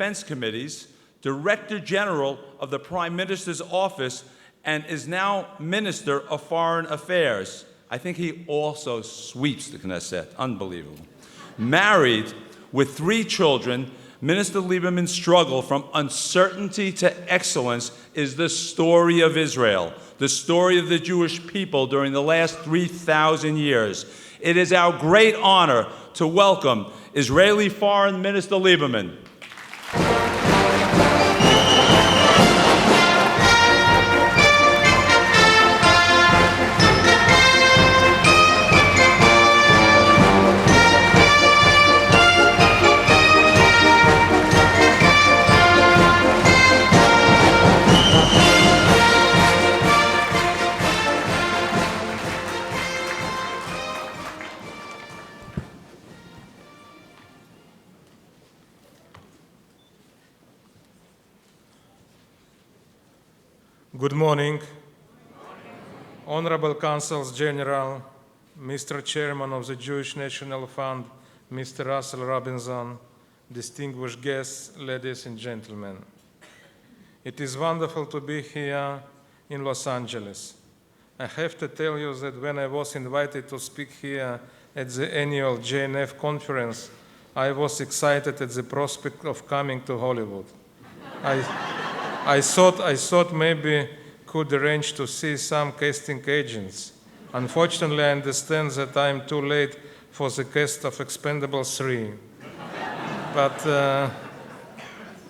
Defense Committees, Director General of the Prime Minister's Office, and is now Minister of Foreign Affairs. I think he also sweeps the Knesset. Unbelievable. Married with 3 children, Minister Liberman's struggle from uncertainty to excellence is the story of Israel, the story of the Jewish people during the last 3,000 years. It is our great honor to welcome Israeli Foreign Minister Liberman. Good morning. Honorable Consuls General, Mr. Chairman of the Jewish National Fund, Mr. Russell Robinson, distinguished guests, ladies and gentlemen. It is wonderful to be here in Los Angeles. I have to tell you that when I was invited to speak here at the annual J.N.F conference, I was excited at the prospect of coming to Hollywood. I thought maybe could arrange to see some casting agents. Unfortunately, I understand that I'm too late for the cast of Expendables 3.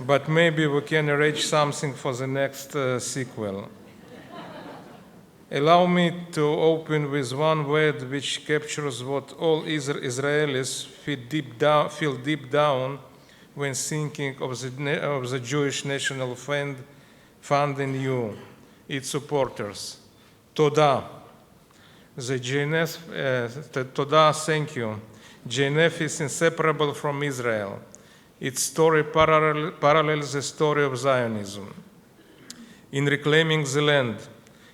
But maybe we can arrange something for the next sequel. Allow me to open with one word which captures what all Israelis feel deep down when thinking of the Jewish National Fund and you, its supporters. Toda. The J.N.F, Toda, thank you. J.N.F is inseparable from Israel. Its story parallels the story of Zionism. In reclaiming the land,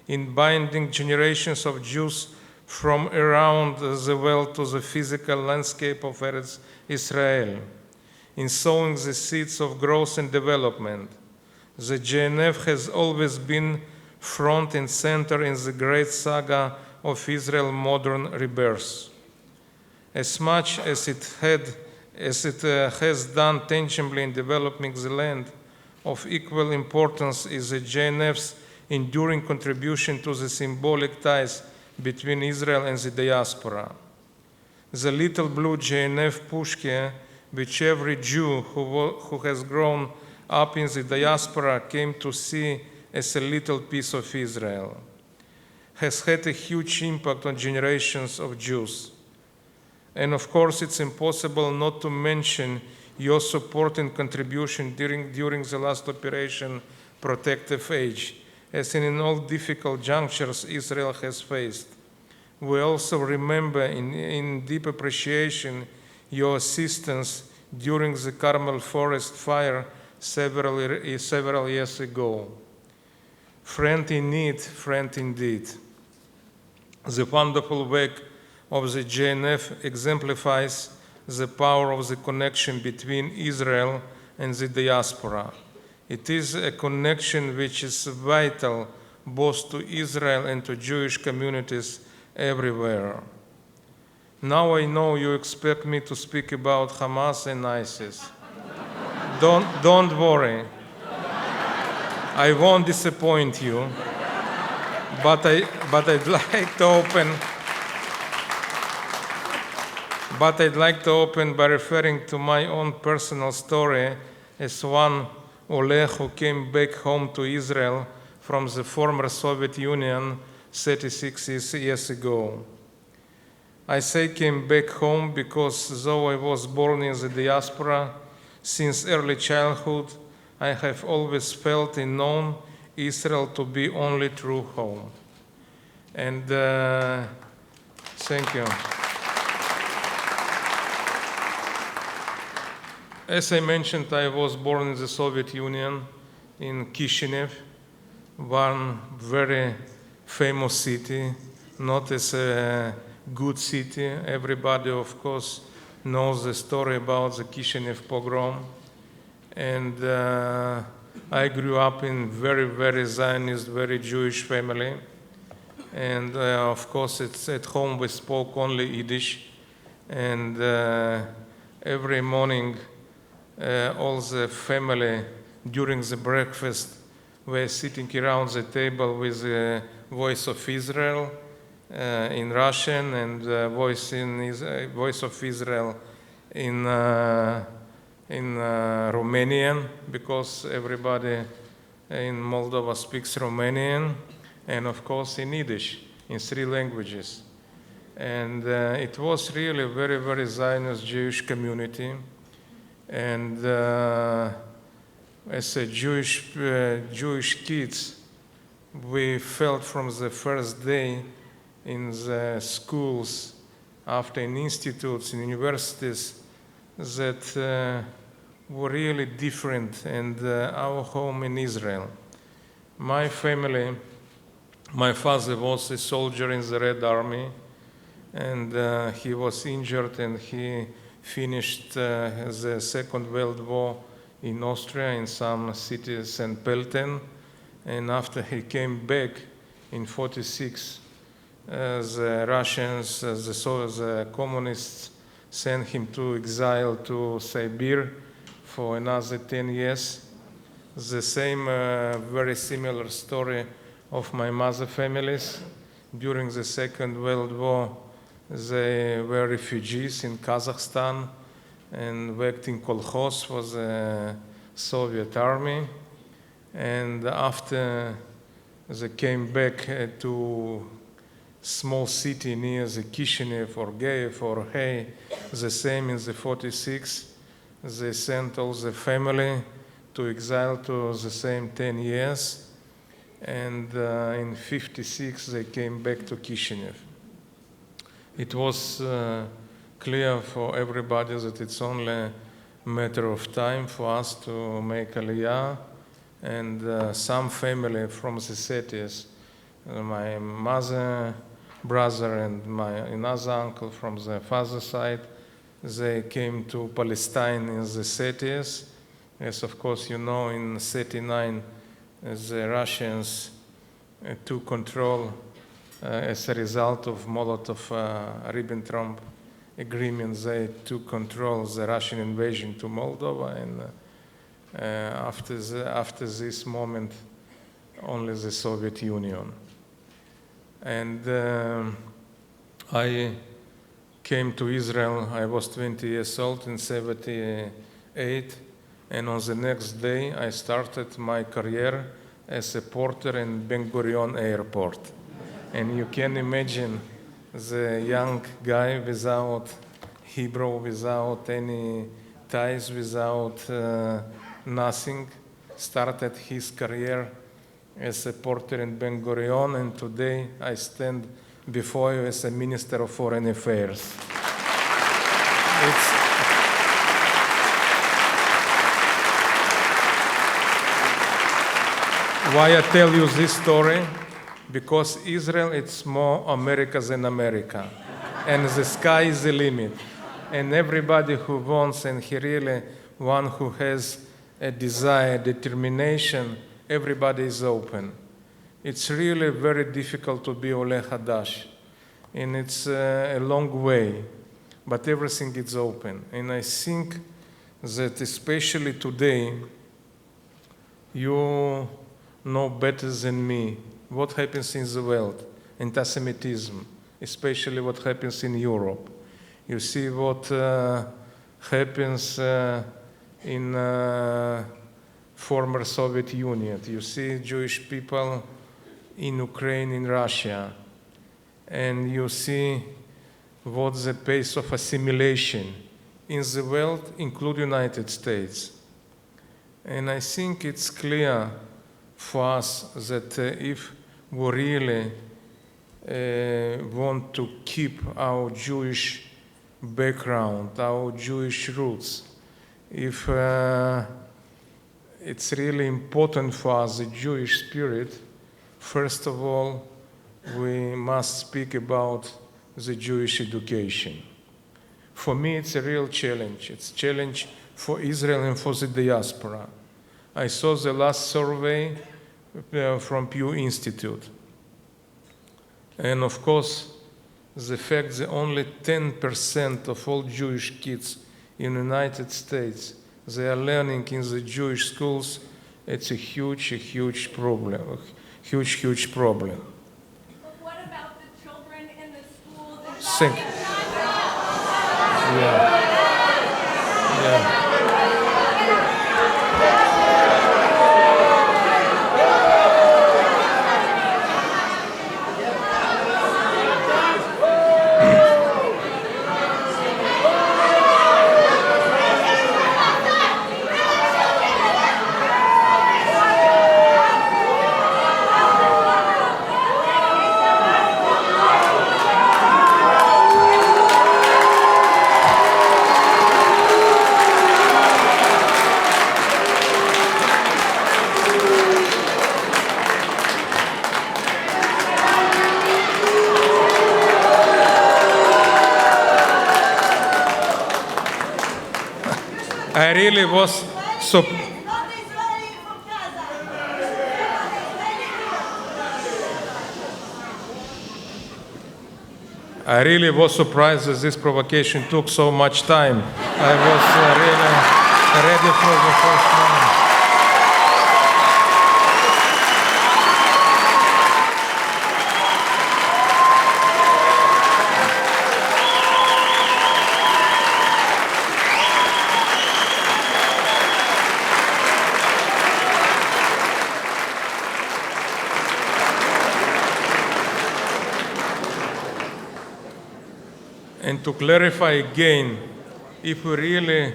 in binding generations of Jews from around the world to the physical landscape of Eretz Israel, in sowing the seeds of growth and development, the J.N.F has always been front and center in the great saga of Israel's modern rebirth. As much as it has done tangibly in developing the land, of equal importance is the J.N.F's enduring contribution to the symbolic ties between Israel and the diaspora. The little blue J.N.F pushke, which every Jew who has grown up in the diaspora came to see as a little piece of Israel, has had a huge impact on generations of Jews. And of course, it's impossible not to mention your support and contribution during the last Operation Protective Edge, as in all difficult junctures Israel has faced. We also remember in deep appreciation your assistance during the Carmel Forest fire several years ago. Friend in need, friend indeed. The wonderful work of the J.N.F exemplifies the power of the connection between Israel and the diaspora. It is a connection which is vital both to Israel and to Jewish communities everywhere. Now I know you expect me to speak about Hamas and ISIS. Don't worry. I won't disappoint you. But I'd like to open by referring to my own personal story as one Oleg who came back home to Israel from the former Soviet Union 36 years ago. I say came back home because though I was born in the diaspora, since early childhood, I have always felt and known Israel to be only true home. And thank you. As I mentioned, I was born in the Soviet Union, in Kishinev, one very famous city, not as a good city. Everybody, of course, knows the story about the Kishinev pogrom. And I grew up in very, very Zionist, very Jewish family. And of course, it's at home we spoke only Yiddish. And every morning, all the family during the breakfast were sitting around the table with the Voice of Israel in Russian and Voice of Israel in Romanian, because everybody in Moldova speaks Romanian, and of course in Yiddish, in 3 languages. And it was really a very, very Zionist Jewish community. And as a Jewish kids, we felt from the first day in the schools, after in institutes, in universities, that were really different, and our home in Israel. My family, my father was a soldier in the Red Army, and he was injured, and he finished the Second World War in Austria, in some cities and Pelten. And after he came back in 1946, the Russians, the communists, sent him to exile to Siberia for another 10 years. The same, very similar story of my mother's families. During the Second World War, they were refugees in Kazakhstan and worked in kolkhoz for the Soviet army. And after they came back to small city near the Kishinev or Kiev or Hay, the same in the 46, they sent all the family to exile to the same 10 years. And in 56, they came back to Kishinev. It was clear for everybody that it's only a matter of time for us to make Aliyah. And some family from the cities, my mother, brother, and another uncle from the father side, they came to Palestine in the cities. As of course you know, in 1939, the Russians took control as a result of Molotov-Ribbentrop agreement. They took control of the Russian invasion to Moldova, and after this moment, only the Soviet Union. And I came to Israel. I was 20 years old in 1978, and on the next day, I started my career as a porter in Ben Gurion Airport. And you can imagine the young guy without Hebrew, without any ties, without nothing, started his career as a porter in Ben Gurion, and today I stand before you as a Minister of Foreign Affairs. Why I tell you this story? Because Israel, it's more America than America. And the sky is the limit. And everybody who wants, and he really one who has a desire, determination, everybody is open. It's really very difficult to be Oleh Hadash. And it's a long way, but everything is open. And I think that especially today, you know better than me what happens in the world, anti-Semitism, especially what happens in Europe. You see what happens in former Soviet Union. You see Jewish people in Ukraine, in Russia, and you see what's the pace of assimilation in the world, including United States. And I think it's clear for us that if we really want to keep our Jewish background, our Jewish roots, if it's really important for us, the Jewish spirit, first of all, we must speak about the Jewish education. For me, it's a real challenge. It's a challenge for Israel and for the diaspora. I saw the last survey from Pew Institute. And of course, the fact that only 10% of all Jewish kids in the United States, they are learning in the Jewish schools, it's a huge problem, a huge problem. But what about the children in the schools? Thank you. Yeah. I really was so. I really was surprised that this provocation took so much time. I was really ready for the first moment. And to clarify again, if we really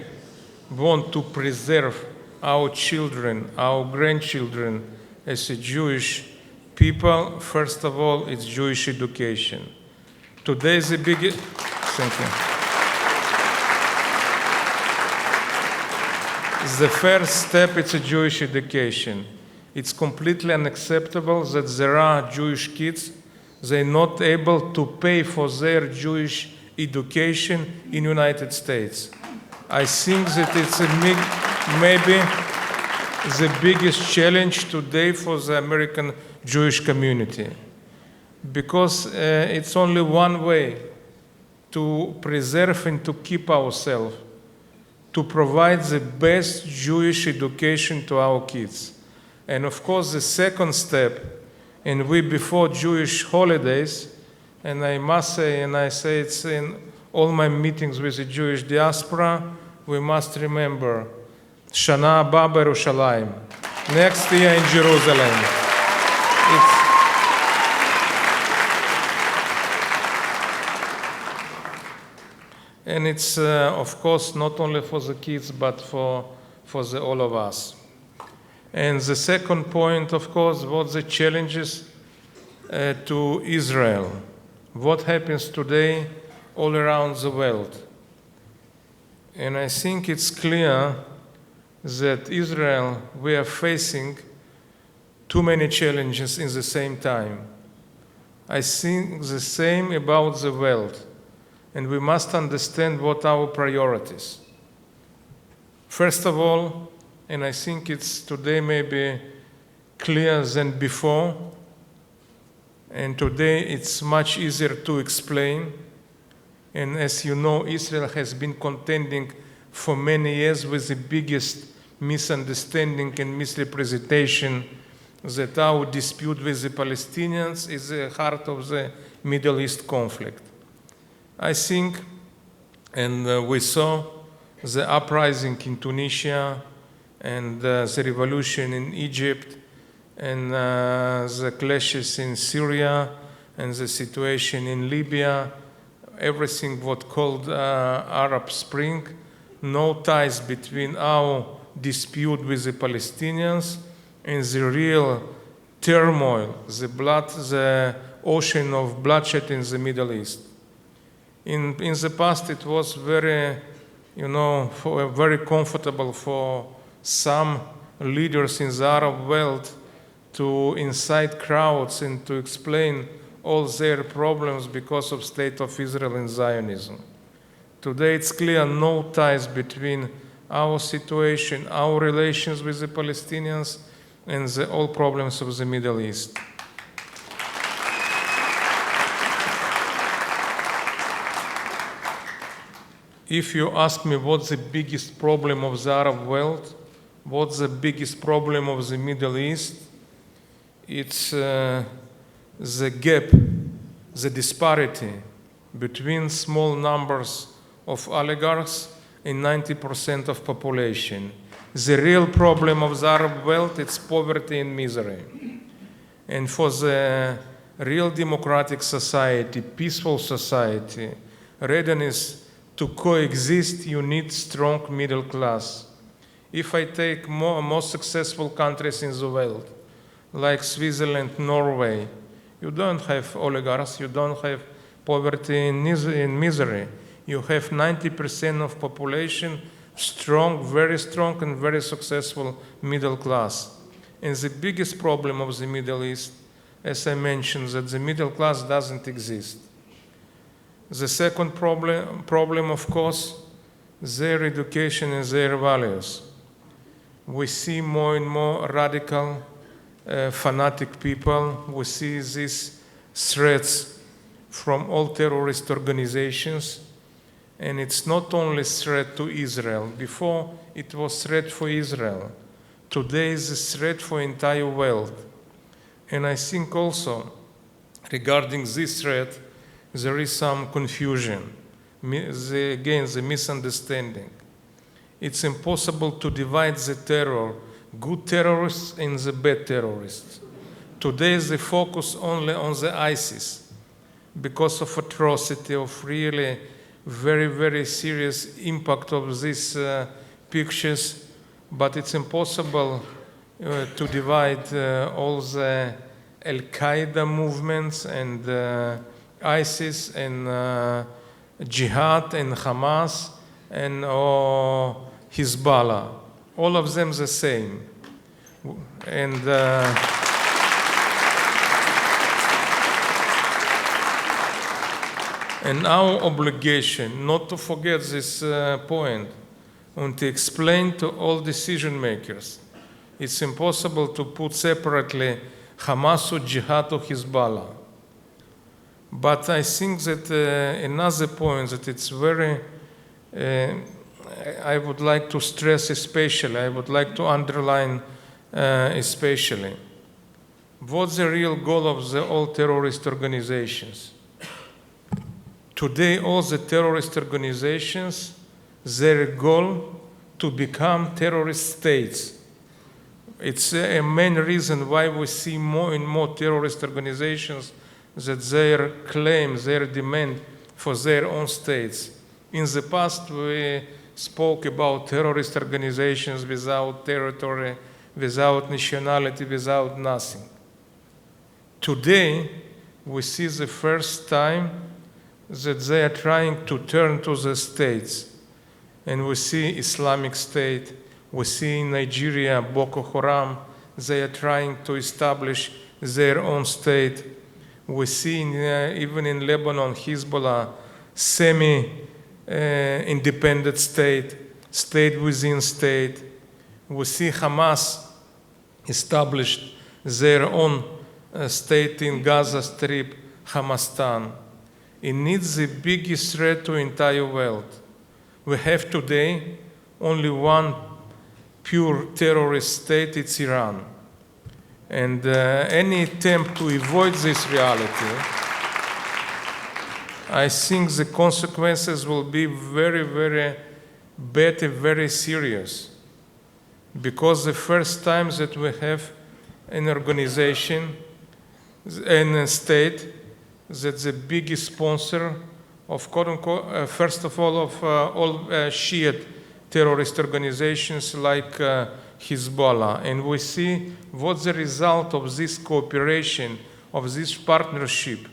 want to preserve our children, our grandchildren as a Jewish people, first of all, it's Jewish education. Today is the biggest. Thank you. The first step is a Jewish education. It's completely unacceptable that there are Jewish kids, they're not able to pay for their Jewish education in the United States. I think that it's maybe the biggest challenge today for the American Jewish community, because it's only one way to preserve and to keep ourselves, to provide the best Jewish education to our kids. And of course, the second step, and we before Jewish holidays, and I must say, and I say it's in all my meetings with the Jewish diaspora, we must remember Shana Haba Yerushalayim, next year in Jerusalem. And it's, of course, not only for the kids, but for all of us. And the second point, of course, was the challenges to Israel. What happens today all around the world. And I think it's clear that Israel, we are facing too many challenges in the same time. I think the same about the world. And we must understand what our priorities. First of all, and I think it's today maybe clearer than before, and today it's much easier to explain. And as you know, Israel has been contending for many years with the biggest misunderstanding and misrepresentation that our dispute with the Palestinians is the heart of the Middle East conflict. I think, and we saw the uprising in Tunisia and the revolution in Egypt and the clashes in Syria and the situation in Libya, everything what called Arab Spring, no ties between our dispute with the Palestinians and the real turmoil, the ocean of bloodshed in the Middle East. In the past, it was very, very comfortable for some leaders in the Arab world to incite crowds and to explain all their problems because of state of Israel and Zionism. Today, it's clear no ties between our situation, our relations with the Palestinians, and all problems of the Middle East. If you ask me what's the biggest problem of the Arab world, what's the biggest problem of the Middle East, it's the gap, the disparity between small numbers of oligarchs and 90% of population. The real problem of the Arab world, it's poverty and misery. And for the real democratic society, peaceful society, readiness to coexist, you need strong middle class. If I take most successful countries in the world, like Switzerland, Norway, you don't have oligarchs, you don't have poverty and misery. You have 90% of population strong and very successful middle class. And the biggest problem of the Middle East, as I mentioned, that the middle class doesn't exist. The second problem, of course, their education and their values. We see more and more radical, fanatic people. We see these threats from all terrorist organizations. And it's not only a threat to Israel. Before, it was a threat for Israel. Today is a threat for the entire world. And I think also, regarding this threat, there is some confusion. Again, the misunderstanding. It's impossible to divide the terror, good terrorists and the bad terrorists. Today, they focus only on the ISIS because of atrocity, of really very, very serious impact of these pictures. But it's impossible to divide all the Al-Qaeda movements and ISIS and Jihad and Hamas and Hezbollah. All of them the same. And our obligation not to forget this point and to explain to all decision makers. It's impossible to put separately Hamas or Jihad or Hezbollah. But I think that another point that it's very, I would like to stress especially, I would like to underline especially, what's the real goal of all terrorist organizations? Today, all the terrorist organizations, their goal to become terrorist states. It's a main reason why we see more and more terrorist organizations that their claim, their demand for their own states. In the past, we spoke about terrorist organizations without territory, without nationality, without nothing. Today, we see the first time that they are trying to turn to the states. And we see Islamic State, we see in Nigeria, Boko Haram, they are trying to establish their own state. We see even in Lebanon, Hezbollah, semi-independent state, state within state. We see Hamas established their own state in Gaza Strip, Hamastan. It needs the biggest threat to the entire world. We have today only one pure terrorist state, it's Iran. And any attempt to avoid this reality, I think the consequences will be very, very bad and very serious. Because the first time that we have an organization and a state that's the biggest sponsor of, quote unquote, first of all, Shiite terrorist organizations like Hezbollah. And we see what's the result of this cooperation, of this partnership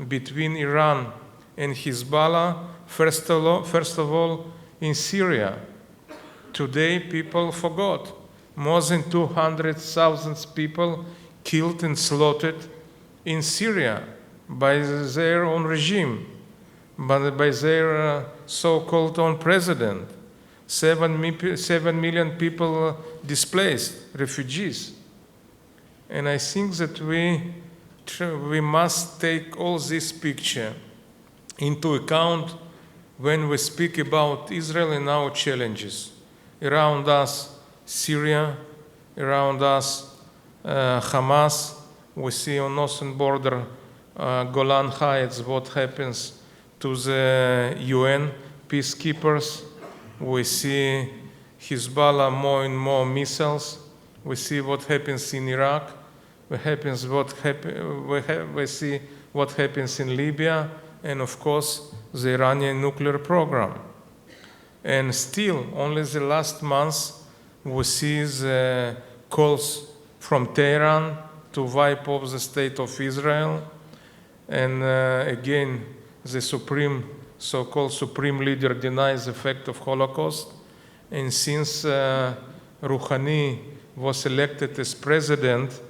between Iran and Hezbollah, first of all, in Syria. Today, people forgot. More than 200,000 people killed and slaughtered in Syria by their own regime, by their so-called own president. 7 million people displaced, refugees. And I think that we must take all this picture into account when we speak about Israel and our challenges. Around us, Syria, around us, Hamas. We see on northern border, Golan Heights, what happens to the UN peacekeepers. We see Hezbollah more and more missiles. We see what happens in Iraq. We see what happens in Libya, and of course, the Iranian nuclear program. And still, only the last month, we see the calls from Tehran to wipe off the state of Israel. And again, the so-called supreme leader denies the fact of Holocaust. And since Rouhani was elected as president,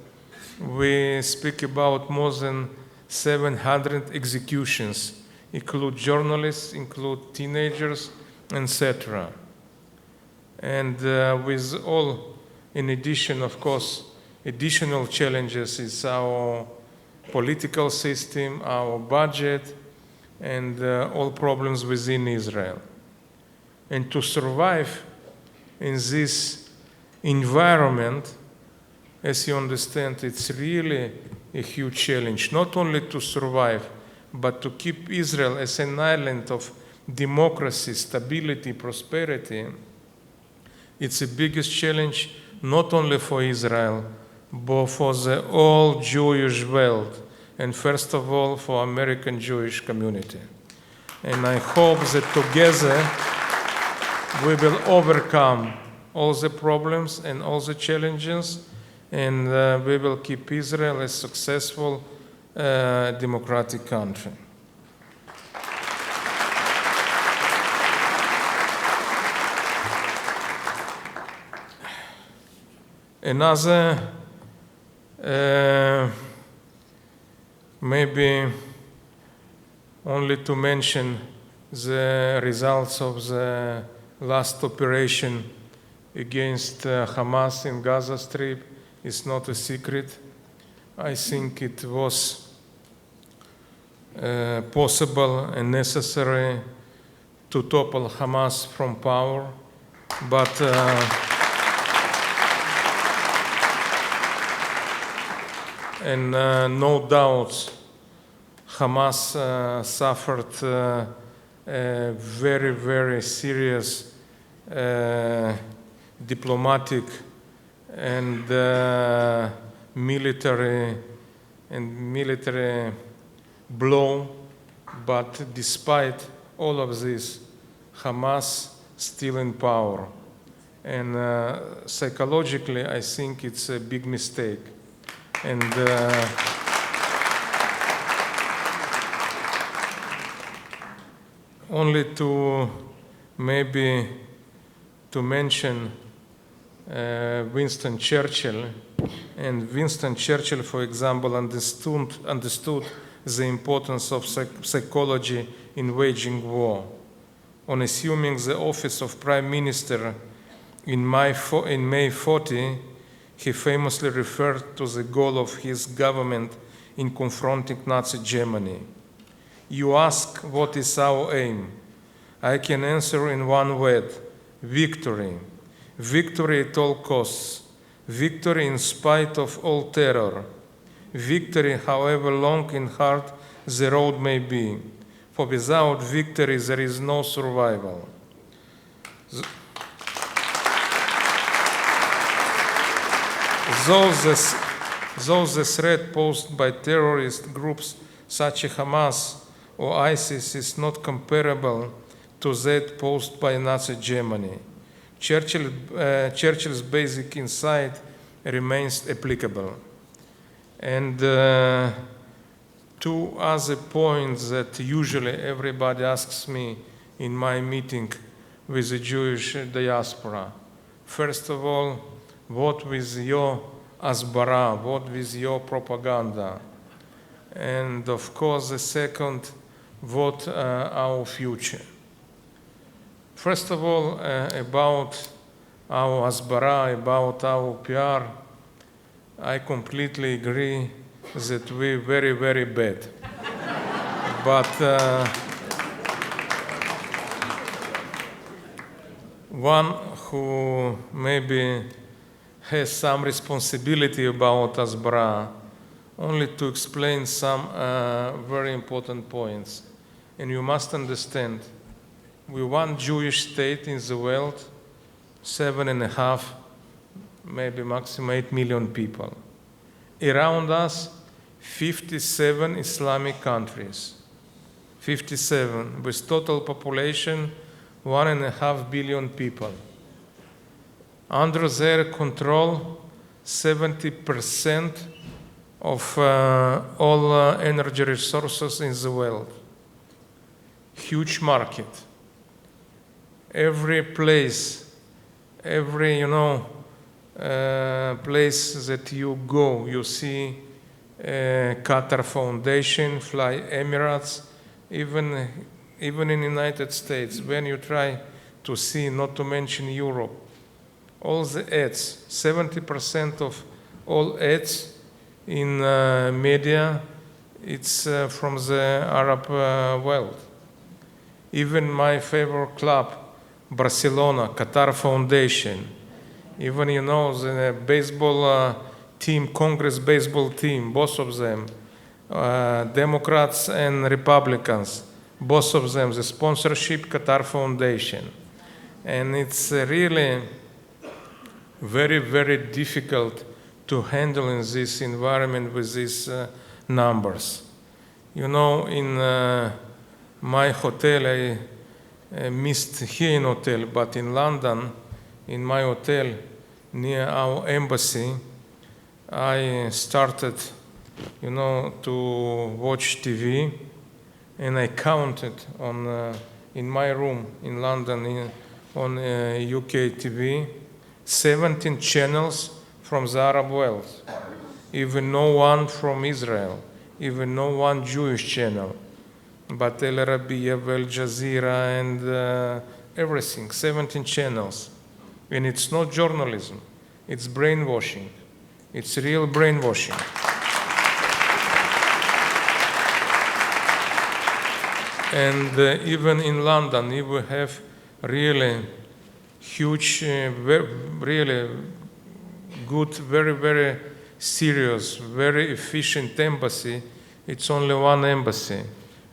we speak about more than 700 executions, include journalists, include teenagers, etc. And with all, in addition, of course, additional challenges is our political system, our budget, and all problems within Israel. And to survive in this environment, as you understand, it's really a huge challenge, not only to survive, but to keep Israel as an island of democracy, stability, prosperity. It's the biggest challenge, not only for Israel, but for the whole Jewish world, and first of all, for American Jewish community. And I hope that together we will overcome all the problems and all the challenges, and we will keep Israel a successful democratic country. Another, maybe only to mention the results of the last operation against Hamas in Gaza Strip is not a secret. I think it was possible and necessary to topple Hamas from power, but and no doubt Hamas suffered a very, very serious diplomatic and military blow, but despite all of this, Hamas still in power. And psychologically, I think it's a big mistake. And only to maybe to mention Winston Churchill. And Winston Churchill, for example, understood the importance of psychology in waging war. On assuming the office of Prime Minister in May 40, he famously referred to the goal of his government in confronting Nazi Germany. You ask, what is our aim? I can answer in one word: victory. Victory at all costs. Victory in spite of all terror. Victory, however long and hard the road may be. For without victory, there is no survival. Though the threat posed by terrorist groups such as Hamas or ISIS is not comparable to that posed by Nazi Germany, Churchill's basic insight remains applicable. And two other points that usually everybody asks me in my meeting with the Jewish diaspora. First of all, what with your asbara, what with your propaganda? And of course, the second, what our future? First of all, about our Hasbara, about our PR, I completely agree that we're very, very bad. But one who maybe has some responsibility about Hasbara, only to explain some very important points. And you must understand, we're one Jewish state in the world, 7.5, maybe maximum 8 million people. Around us, 57 Islamic countries, 57, with total population 1.5 billion people. Under their control, 70% of all energy resources in the world. Huge market. Every place, every place that you go, you see Qatar Foundation, Fly Emirates, even in the United States, when you try to see, not to mention Europe, all the ads, 70% of all ads in media, it's from the Arab world. Even my favorite club, Barcelona, Qatar Foundation, even the baseball team, Congress baseball team, both of them, Democrats and Republicans, both of them, the sponsorship Qatar Foundation. And it's really very, very difficult to handle in this environment with these numbers. In my hotel, I missed here in hotel, but in London, in my hotel near our embassy, I started, to watch TV, and I counted on in my room in London on UK TV, 17 channels from the Arab world, even no one from Israel, even no one Jewish channel, but El Arabiya, Al Jazeera, and everything, 17 channels. And it's not journalism, it's brainwashing. It's real brainwashing. And even in London, you will have really huge, really good, very, very serious, very efficient embassy. It's only one embassy.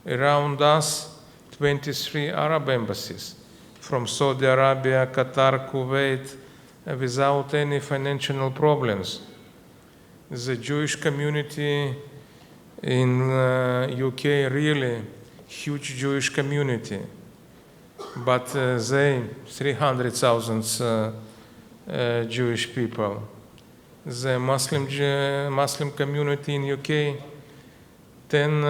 Around us, 23 Arab embassies from Saudi Arabia, Qatar, Kuwait, without any financial problems. The Jewish community in UK, really huge Jewish community, but they 300,000 Jewish people. The Muslim community in UK 10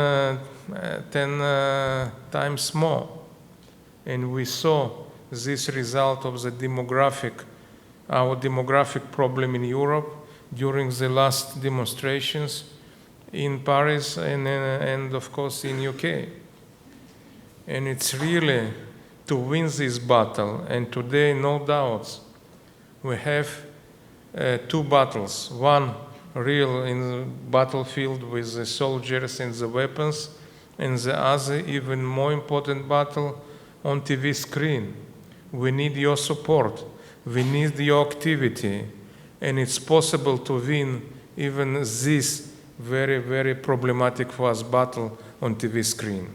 times more, and we saw this result of the our demographic problem in Europe during the last demonstrations in Paris and of course in UK. And it's really to win this battle, and today, no doubts, we have two battles. One real in the battlefield with the soldiers and the weapons, and the other even more important battle on TV screen. We need your support. We need your activity, and it's possible to win even this very, very problematic for us battle on TV screen.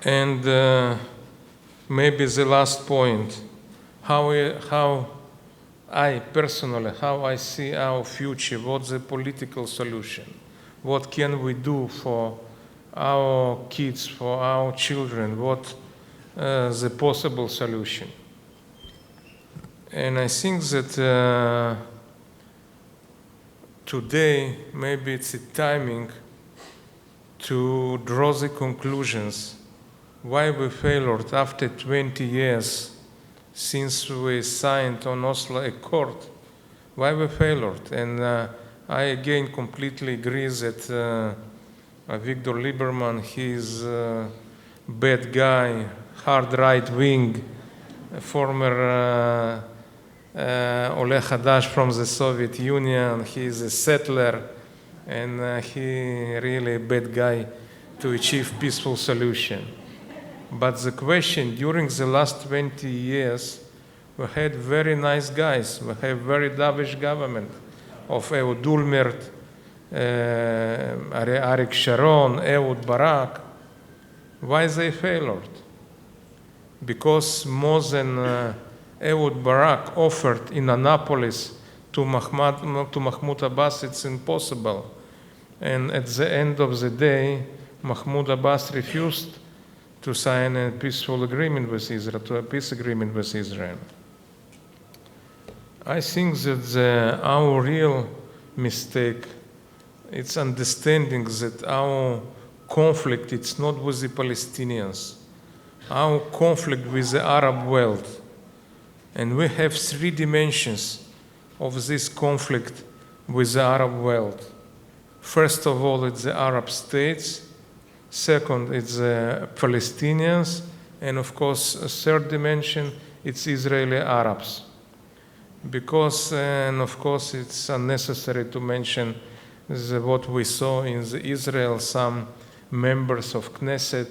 And maybe the last point, how I personally, how I see our future, what's the political solution? What can we do for our kids, for our children? What the possible solution? And I think that today, maybe it's a timing to draw the conclusions why we failed after 20 years since we signed on Oslo Accord, why we failed. And I again completely agree that Avigdor Liberman, he's a bad guy, hard right wing, former Ole Hadash from the Soviet Union. He's a settler, and he really a bad guy to achieve peaceful solution. But the question, during the last 20 years, we had very nice guys. We have very dovish government of Ehud Olmert, Arik Sharon, Ehud Barak. Why they failed? Because more than Ehud Barak offered in Annapolis to Mahmoud Abbas, it's impossible. And at the end of the day, Mahmoud Abbas refused to sign a peaceful agreement with Israel, to a peace agreement with Israel. I think that our real mistake, it's understanding that our conflict, it's not with the Palestinians. Our conflict with the Arab world. And we have three dimensions of this conflict with the Arab world. First of all, it's the Arab states. Second, it's the Palestinians. And of course, a third dimension, it's Israeli Arabs. Because, and of course, it's unnecessary to mention what we saw in Israel, some members of Knesset,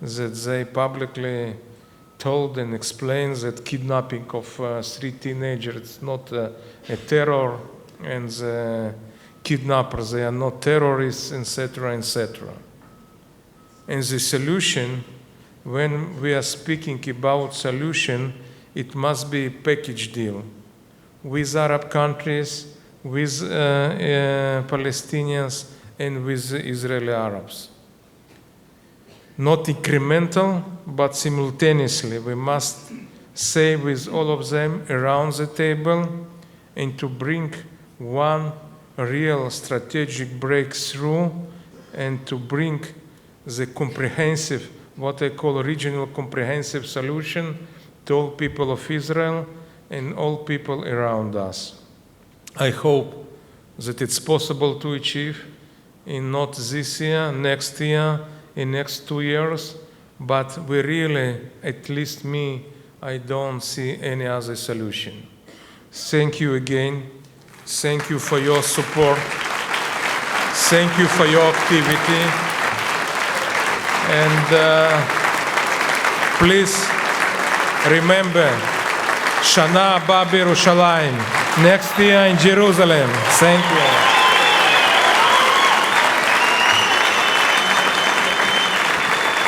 that they publicly told and explained that kidnapping of 3 teenagers is not a terror, and the kidnappers, they are not terrorists, etc., etc. And the solution, when we are speaking about solution, it must be a package deal with Arab countries, with Palestinians, and with Israeli Arabs. Not incremental, but simultaneously. We must say with all of them around the table and to bring one real strategic breakthrough and to bring the comprehensive, what I call regional comprehensive solution to all people of Israel and all people around us. I hope that it's possible to achieve in not this year, next year, in next 2 years, but we really, at least me, I don't see any other solution. Thank you again. Thank you for your support. Thank you for your activity. And please remember, Shana Haba b'Yerushalayim, next year in Jerusalem. Thank you.